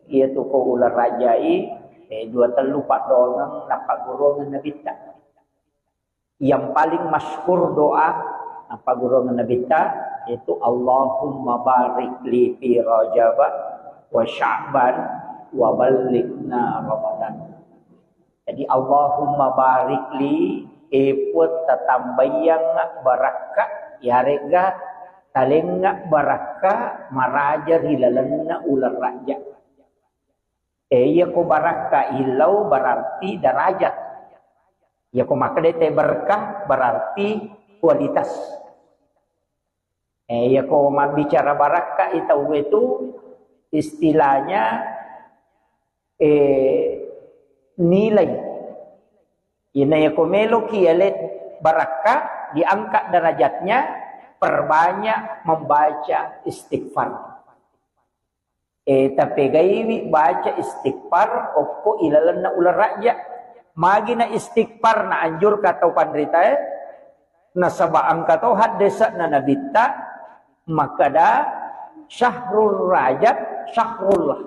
Ia tu ko ular rajai dua telu pak dongang dapat golongan Nabi tak. Yang paling masyhur doa apa golongan Nabi tak itu Allahumma barik li fi Rajab wa Sya'ban wa ballighna Ramadan. Jadi Allahumma barik li eput tatambayang barakat ya rega talengak baraka maraja hilalanna ular raja. Ya ko baraka ilau berarti derajat. Ya ko maka dete berkah berarti kualitas. Ya ko bicara baraka itu istilahnya nilai. Ina ya ko melo kialet baraka diangkat derajatnya perbanyak membaca istighfar. Tapi gaiwi baca istighfar oppo ilalanna ular raja. Magi na istighfar na anjur katau pandrita na sabaan katau haddesa na nabita makada syahrul rajab syahrullah.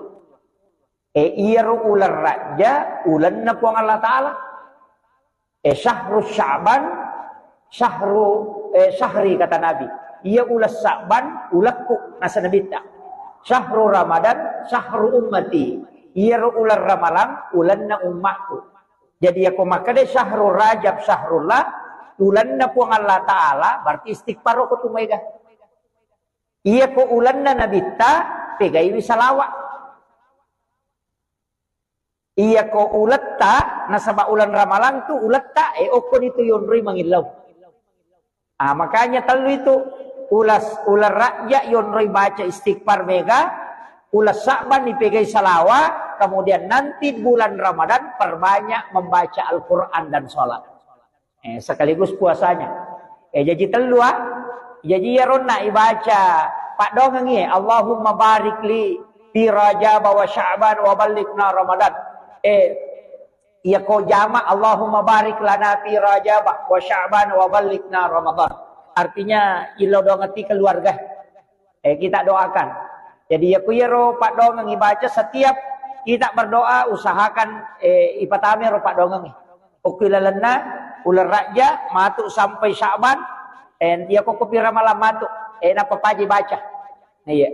Iyaru ular raja ulan na puang Allah Ta'ala. Syahrul Sya'ban syahri kata Nabi. Ia ulas Sya'ban ulakku nasa nabita. Syahrul Ramadan syahrul ummati. Ia ular Ramalan ulan na ummatku. Jadi aku makade syahrul Rajab syahrullah ulan na puang Allah Ta'ala berarti istighfar ko tumaiga. Ia ko ulan na nabita pegai salawat. Ia ko ulatta nasaba ulan Ramalan tu ulatta okon itu yonri mangilaw. Makanya telu itu ular raja yonri baca istighfar mega, ulas Sya'ban dipegai salawat, kemudian nanti bulan Ramadan perbanyak membaca Al-Quran dan sholat. Sekaligus puasanya. Jadi telu jadi ya rona ibaca pak dongeng Allahumma barik li fi Rajab wa Sya'ban wa ballighna Ramadan. Ya ko jama Allahumma barik lana fi Rajab wa Sya'ban wa ballighna Ramadan. Artinya ilo dongati keluarga. Kita doakan. Jadi ya kuyero pak dongeng ibaca setiap kita berdoa usahakan ipatame ro pak dongeng. Ukilalana ular raja matuk sampai Sya'ban dia ko kupira malam matuk napa paji baca. Iya.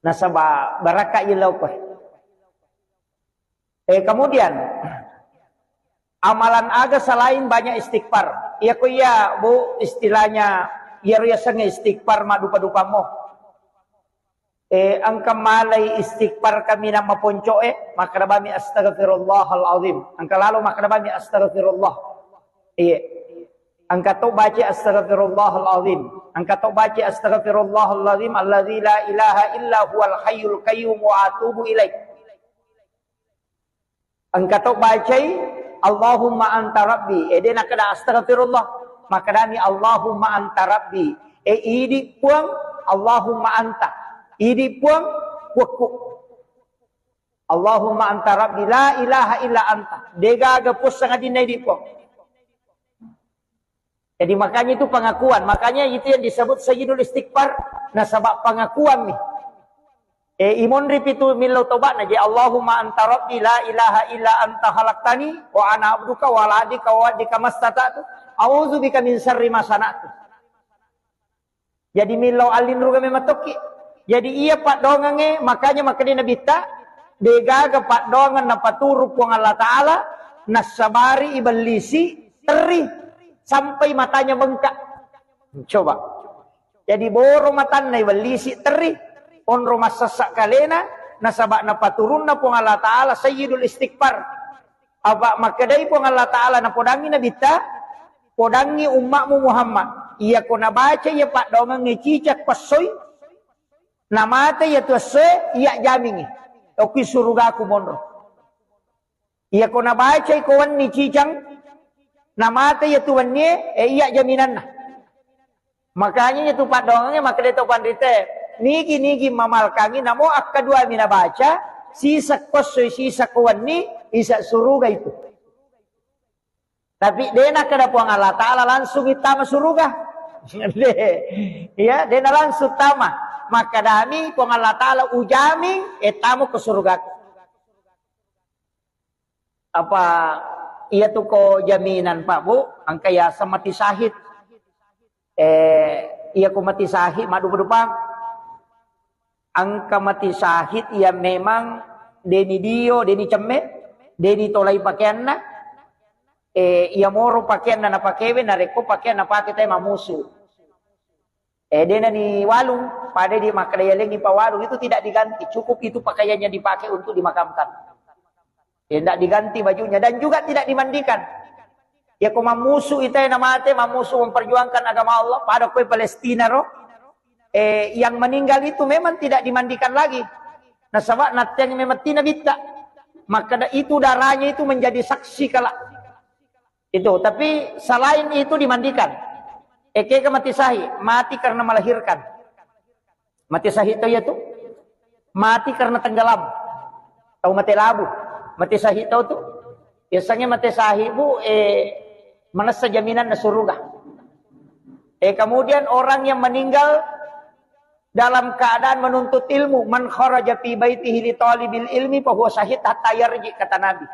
Nasaba baraka ilau ko. Kemudian amalan aga selain banyak istighfar. Ya ko ya bu istilahnya ya sange istighfar madupa-dupa mo. Ang kamalay istighfar kami na maponco maka nabami astaghfirullahal azim. Ang kalalo maka nabami astaghfirullah. Ang kato baca astaghfirullahal azim. Ang kato baca astaghfirullahal azim alladzi la ilaha illa huwal hayyul qayyum wa atubu ilaih. Ang kato baca Allahumma anta rabbi. Dia nak kena astaghfirullah. Maka nami Allahumma anta rabbi. Idi puang Allahumma anta. Idi puang kuku. Allahumma anta rabbi la ilaha illa anta. Dega gapus sangat dinai di puang. Jadi makanya itu pengakuan. Makanya itu yang disebut sayyidul istighfar. Nasabak pengakuan nih. Imon ripitu milau tobat naji Allahumma anta rabbi la ilaha illa anta khalaqtani wa ana abduka wa ala adika wa adika mastata'tu a'udzu bika min syarri ma sana'tu. Jadi milau alin ruga mematoki. Jadi iya pak dongange makanya makanya Nabi ta degaga pak dongan na paturu puang Allah Ta'ala nasabari ibalisi teri sampai matanya bengkak. Coba. Jadi boro matan na ibalisi teri on rumah sesak kalena nasabak na paturun na puang Allah Ta'ala sayyidul istighfar. Aba makadai puang Allah Ta'ala na podangi Nabi ta podangi umatmu Muhammad. Iya ko na baca ya pak dongang ngicicak pasoy namate ya tuase iya jamingi oki suruga ku monro. Iya ko na baca ikawan ni cicang namate ya tuannya iya jaminan na. Makanya itu pak dongangnya maka dia tahu pandite nigi mamal kami namo akadua mina baca sisa kosoy sisa kawan ni isa suruga itu. Tapi dena kada puang Allah Ta'ala langsung itama suruga. Ya, dena langsung tama. maka dami kung Allah Ta'ala ujaming etamu ke surga. Apa iya tuh ko jaminan Pak Bu, ang kaya sa mati sahid. Iya ko mati sahid, madu-madupang. Ang kamati sahid iya memang deni dio, deni cemme, deni tolay pakaian na. Iya moro pakaian na napakewe, nareko pakaian na pakita mamusu. Dia ni walung, pada di makadayaleng di pawalung itu tidak diganti, cukup itu pakaiannya dipakai untuk dimakamkan. Tidak diganti bajunya dan juga tidak dimandikan. Ya kau mamusu itu yang namate, mamusu memperjuangkan agama Allah pada kue Palestina roh. Yang meninggal itu memang tidak dimandikan lagi. Nah sebab natyang memang tina bitta, maka itu darahnya itu menjadi saksi kala itu. Tapi selain itu dimandikan. Eke mati sahih, mati karena melahirkan. Mati sahih itu ya tuh, mati karena tenggelam. Tahu mati labu, mati sahih tahu tuh. Biasanya mati sahih bu, mana jaminan na surga. Kemudian orang yang meninggal dalam keadaan menuntut ilmu, man kharaja fi baitihi li talibil ilmi fa huwa syahid hatta yarji, kata Nabi.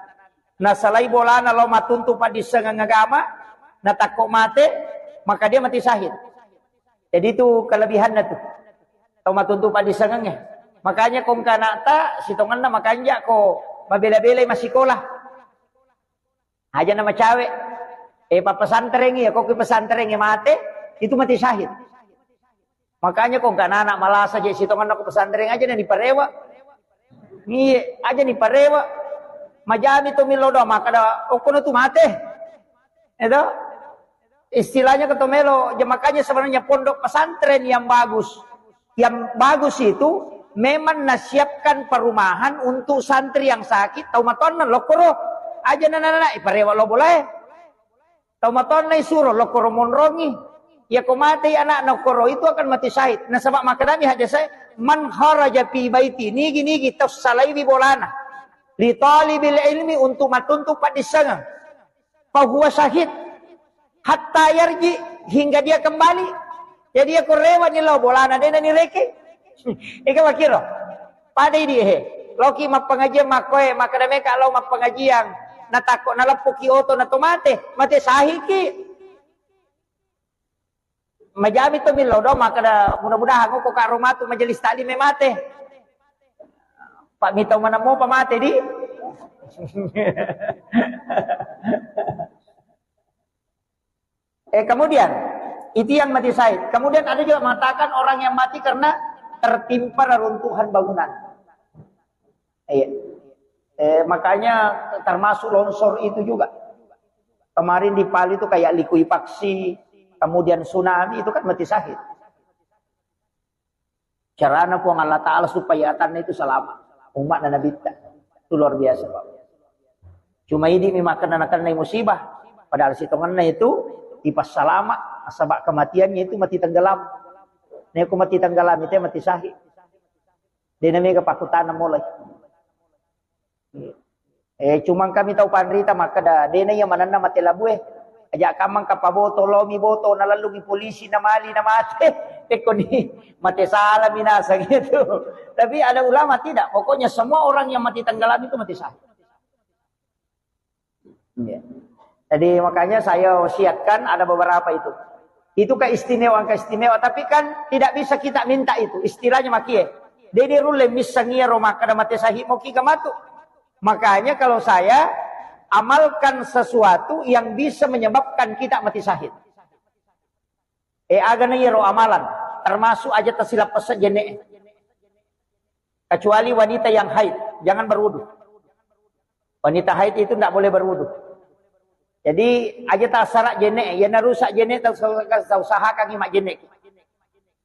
Nah salai bolana lo matuntu pa disengang agama, na takok mate, maka dia mati syahid. Jadi itu kelebihannya tuh. Tau matuntu pa disengangnya. Makanya kong kanata sitongan na makanya ko mabela-bela masih sekolah. Aja nama cawe. Pa pesantren ya, kok ke pesantren ya mate, itu mati syahid. Makanya kong kanana malas aja sitongan na ko pesantren aja na di parewa. Ni aja ni parewa. Majami to milodo maka da okono tu mate. Itu istilahnya ketomelo, makanya sebenarnya pondok pesantren yang bagus. Yang bagus itu memang nasiapkan perumahan untuk santri yang sakit. Tau matonan lokoro aja nana iparewa lo boleh. Tau matonan suruh lokoro monrongi. Ya kau mati anak lokoro itu akan mati syahid. Nah sebab makadami haja saya man kharaja fi baiti nigi salaibi bolana. Li talibil ilmi untuk matuntuk padisangan. Fa huwa syahid. Hatta yarji, hingga dia kembali. Jadi aku rewat ni lo bolana dia ni reke. Ika wakiro. Pada dia loki mak pengajian makoe maka dame kalau mak pengajian natakok nalapuki oto na tomate mate sahiki. Majami to milo do maka mudah-mudahan ko ka rumah tu majelis taklim mate. Pak mito mana mo pamate di. Kemudian itu yang mati syahid. Kemudian ada juga mengatakan orang yang mati karena tertimpa reruntuhan bangunan. Makanya termasuk longsor itu juga. Kemarin di Palu itu kayak likuifaksi, kemudian tsunami itu kan mati syahid. Caranya puang Allah Ta'ala supaya tanah itu selamat. Umat dan Nabi itu luar biasa Pak. Cuma ini memang kena musibah. Padahal sitongannya itu ipas salama, sebab kematiannya itu mati tenggelam. Nek aku mati tenggelam itu mati syahid. Dia namanya kepakutan mulai. Cuma kami tahu panrita maka dah dia yang mana mati labue. Ajak kamang kapaboto lomi boto nalalungi polisi na mali na mate. Teko ni mati salah minasa gitu. Tapi ada ulama tidak. Pokoknya semua orang yang mati tenggelam itu mati syahid. Jadi makanya saya wasiatkan ada beberapa itu. Itu keistimewaan, tapi kan tidak bisa kita minta itu. Istilahnya makie. Dede rule misangia roma kada mate sahih moki gamatu. Makanya kalau saya amalkan sesuatu yang bisa menyebabkan kita mati syahid. Agana yero amalan, termasuk aja tersilap pesan jene. Kecuali wanita yang haid, jangan berwudu. Wanita haid itu tidak boleh berwudu. Jadi aja tak sarak jenek, ya narusak jenek tak usahakan imak jenek.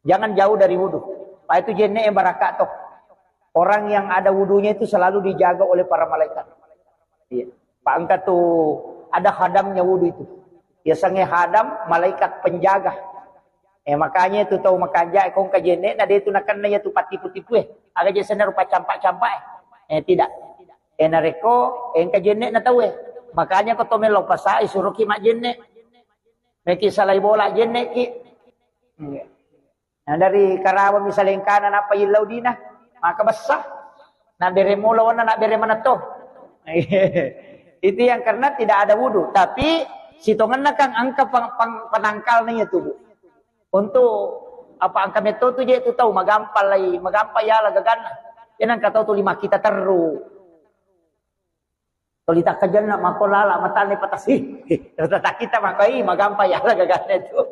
Jangan jauh dari wudu. Pak itu jenek yang barakat toh. Orang yang ada wudunya itu selalu dijaga oleh para malaikat. Iya. Pak angkat tuh ada hadamnya wudu itu. Biasanya hadam malaikat penjaga. Makanya itu tahu makanya kong ka jenek, nah dia itu nakan na itu patipu-tipu Aga jasa na rupa campak-campak tidak. Nareko ka jenek na tahu Makanya ko tomelo pasai suruh ki mak jenek. Meki salai bola jenek ki. Nah, dari Karawang misalnya kanan apa ilau dina, maka besar. Nak bere mula wana nak bere mana toh. Itu yang karena tidak ada wudu. Tapi sitongan kang angka penangkalnya tubuh. Untuk apa angka metode je itu tahu magampal ya lah gagana. Jangan kata tu lima kita teru. Kalau tak kajian nak makolala mata ni patasi. Tata kita makai magampal ya lah gagana itu.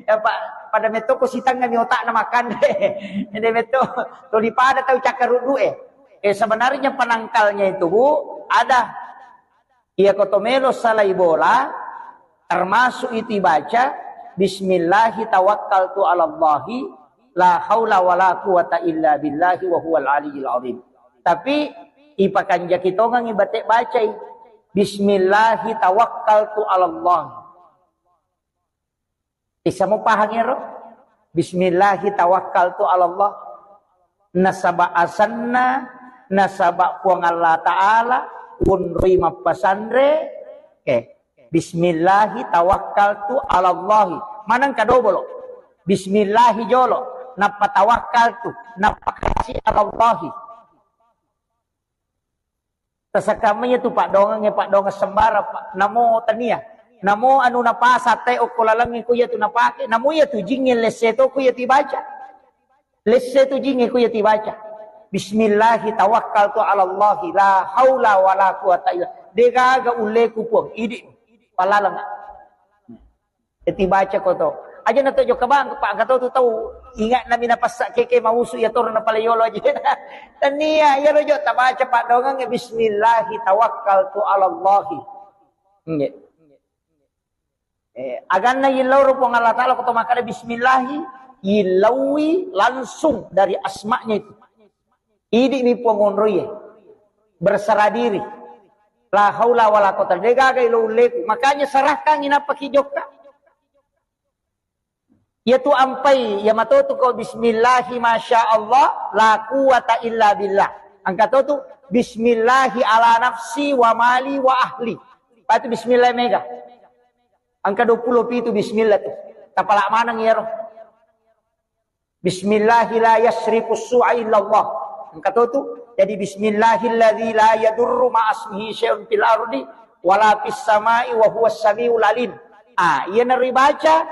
Ya pak pada metode ko sitang kami otak na makan deh. Ini metode tu lipada tahu cakar rudu sebenarnya penangkalnya itu Bu ada ia kotomelo salai bola termasuk itu baca bismillahi tawakkaltu 'alallahi la haula wala quwata illa billahi wa huwal aliyyil azim. Tapi ipakan jakitongan ibatek baca bismillahi tawakkaltu 'alallahi. Bisa mo pahang ero? Bismillahi tawakkaltu 'alallah. Nasaba asanna nasaba puang Allah Ta'ala unri mapasandre bismillahi tawakkaltu 'alallahi manang kadobolo bismillahi jolo napa tawakkaltu napa kasih 'alallahi tasakamanya tu Pak Dongang sembara Pak namo tania namo anu napasa te okolalangi ku ya tu napake namo ya tu jingin leseto ku ya tibaca leseto jingin ku ya tibaca bismillahi tawakkaltu 'alallahi la haula wala quwata illa degaga uleku puang idi palalang eti baca ko to aja na to jo kabang Pak kato tu tahu ingat na minapasak keke mausu ya tor na palayolo aja tania ya rojo ta baca Pak Dongang bismillahi tawakkaltu 'alallahi nge agan na yilaw ro puang Allah Taala ko to makale bismillahi yilawi langsung dari asma'nya itu. Idi mi pengonroye berserah diri. La haula wala quwata illa billah. Makanya serahkan inapa kijokka. Yaitu ampai ya matotu kau bismillahi masyaallah la quwata illa billah. Angkat tu bismillahi ala nafsi wa mali wa ahli. Patu bismillah mega. Angka 20 itu bismillah tu. Tapalak manang ya roh. Bismillahi la yasrifu su'a illallah. Kata tu jadi bismillahilladzi la yadurru ma asmihi syai'un fil ardi wala fis samai wa huwas samiul alim. Ia nari baca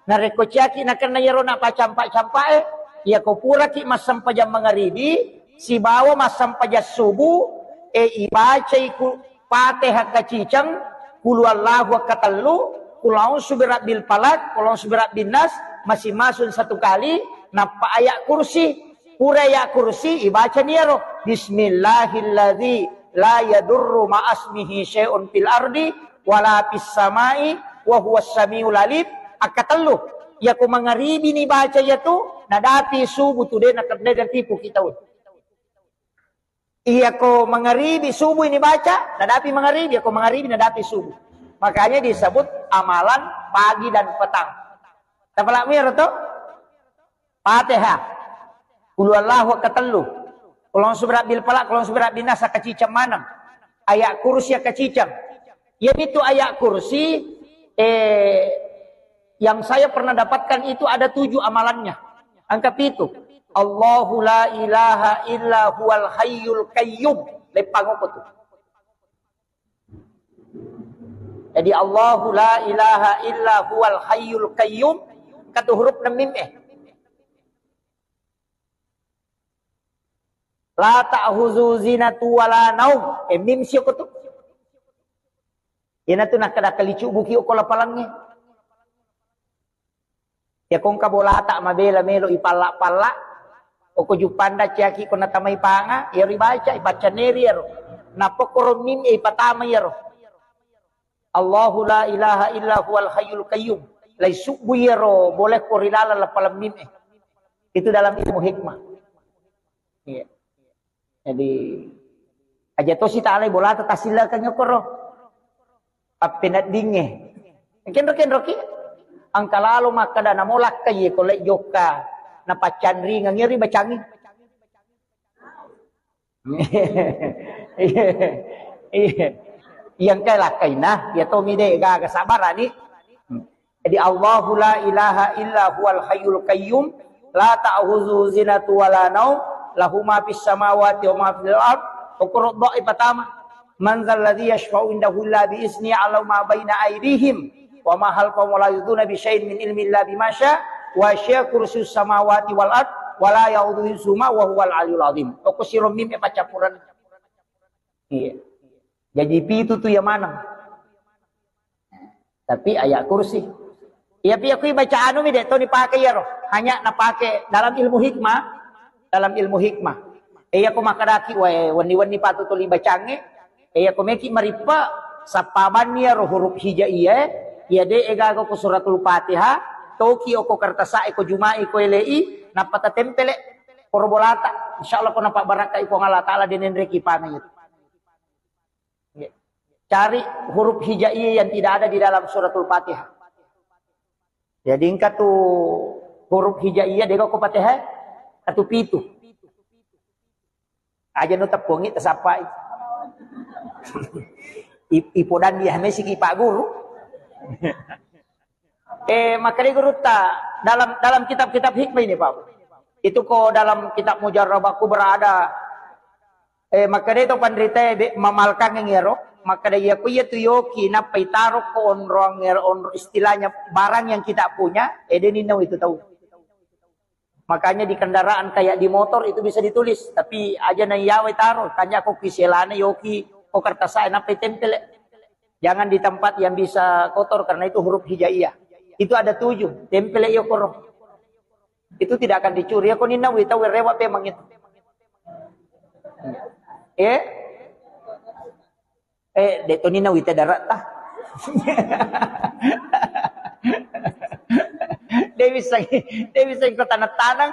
nari kociaki nak kena yaro nak pacampak-campak ia ko pura ki masam pajam mangaribi si bawa masam pajam subuh ibaca iku Fatihah kacicang qul huwallahu katallu qul a'udzu birabbil falaq qul a'udzu birabbin nas masing-masing satu kali napa ayat kursi pura ya kursi ibaca niaro bismillahilladzi la yadurru ma asmihi syai'un fil ardi wala fis samai wa huwas samiul alim akatellu ya ko mangaribi ni baca ya tu nadati subuh tu de nak dan tipu kita iya ko mangaribi subuh ini baca nadati mangaribi ya ko mangaribi nadati subuh makanya disebut amalan pagi dan petang tapalak mir tu Fatihah Qul huwallahu katallu. Qul subirabil falaq, qul subirabil nas kacicam manang. Ayat kursi kacicam. Ya itu ayat kursi yang saya pernah dapatkan itu ada 7 amalannya. Angka itu. Allahu la ilaha illa huwal hayyul qayyum. Lepang apa tu? Jadi Allahu la ilaha illa huwal hayyul qayyum kata huruf na mim La ta'khuzu zinatu wala naum. Mim siyo ko to. Yan na to nakadakalichu buki o kolapalangnya. Ya kung kabolata mabela melo ipala-pala o ko jupanda chaki ko natamay panga ya ribaca ibaca neri yaro. Napokoro mim ipatama yaro. Allahu la ilaha illa huwal hayyul qayyum. Lai subu yaro boleh ko rilala la palam mim Itu dalam ilmu hikmah. Iya. Jadi aja to si ta'alay bola tatasila kanya koro apinat dinge ken roki ang kalalo makada na molak kay ko le joka na pacandri ngiri bacangi yang kay lakay na ya to mide ga kasabarani Jadi Allahu la ilaha illa huwal hayyul qayyum la ta'khudhuhu zinatun wa la naum lahu ma fis samawati wa ma fil ard. Ukur dha'i pertama. Man zal ladzi yashfa'u indahu illa bi izni 'ala ma baina aydihim wa ma khalfahum wa la yuduna bi syai'in min ilmi illa bima syaa wa syaa kursiyyus samawati wal ard wa la ya'uduhu hifdzuhuma wa huwal 'aliyyul 'azim. Ukur sirom mim campuran. Iya. Jadi itu tuh yang mana? Tapi ayat kursi. Ya pi aku baca anu mi dek to dipakai ya roh. Hanya napake dalam ilmu hikmah, dalam ilmu hikmah. Aku makadaki wae wani-wani patu tuli bacange. Aku meki maripa sapaman ya roh huruf hijaiyah. Ya de ega ko suratul Fatihah, toki ko kertasa ko jumai ko elei napata tempele korbolata. Insyaallah ko nampak baraka ko ngala taala denen reki panai itu. Cari huruf hijaiyah yang tidak ada di dalam suratul Fatihah. Jadi ingkat tu huruf hijaiyah dego ko Fatihah atu pitu. Aja nu tepungi tesapa. Ipodan dia mesi ki Pak Guru. Makanya guru dalam kitab-kitab hikmah ini Pak. Itu kok dalam kitab Mujarrabaku berada. Makanya itu pandrita mamalkan ngero. Maka dia kuya tu yoki na paitaro ko onrong istilahnya barang yang kita punya, deninaw itu tahu. Makanya di kendaraan kayak di motor itu bisa ditulis, tapi aja na yawe taro, tanya ko kiselana yoki ko kertasay na tempel. Jangan di tempat yang bisa kotor karena itu huruf hijaiyah. Itu ada 7, tempel yo koro. Itu tidak akan dicuri. Ako ninaw itaw rewa pemang itu. Deto ni nawita darat tah. Dewi sang ko tanang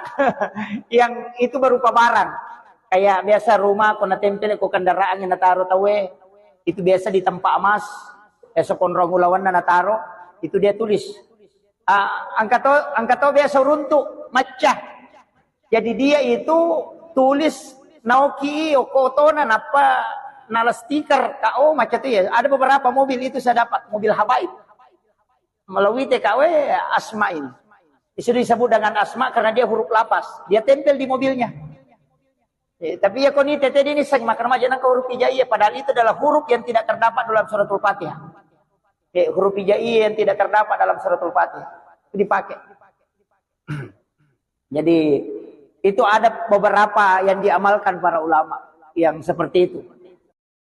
yang itu berupa barang. Kayak biasa rumah ko natempel ko kendaraan yang nataro tawe. Itu biasa di tempat emas. Esok konrong ulawan na nataro, itu dia tulis. Angkato biasa runtuk, macah. Jadi dia itu tulis naoki o kotonan apa nala stiker KO macam itu ya. Ada beberapa mobil itu saya dapat, mobil habaib. Melalui TKW Asma ini. Itu disebut dengan Asma karena dia huruf lapas. Dia tempel di mobilnya. Tapi ya koni tete ini sang makan majalah ke huruf hijaiyah. Padahal itu adalah huruf yang tidak terdapat dalam suratul Fatihah. Huruf hijaiyah yang tidak terdapat dalam suratul Fatihah. Itu dipakai. Jadi itu ada beberapa yang diamalkan para ulama yang seperti itu.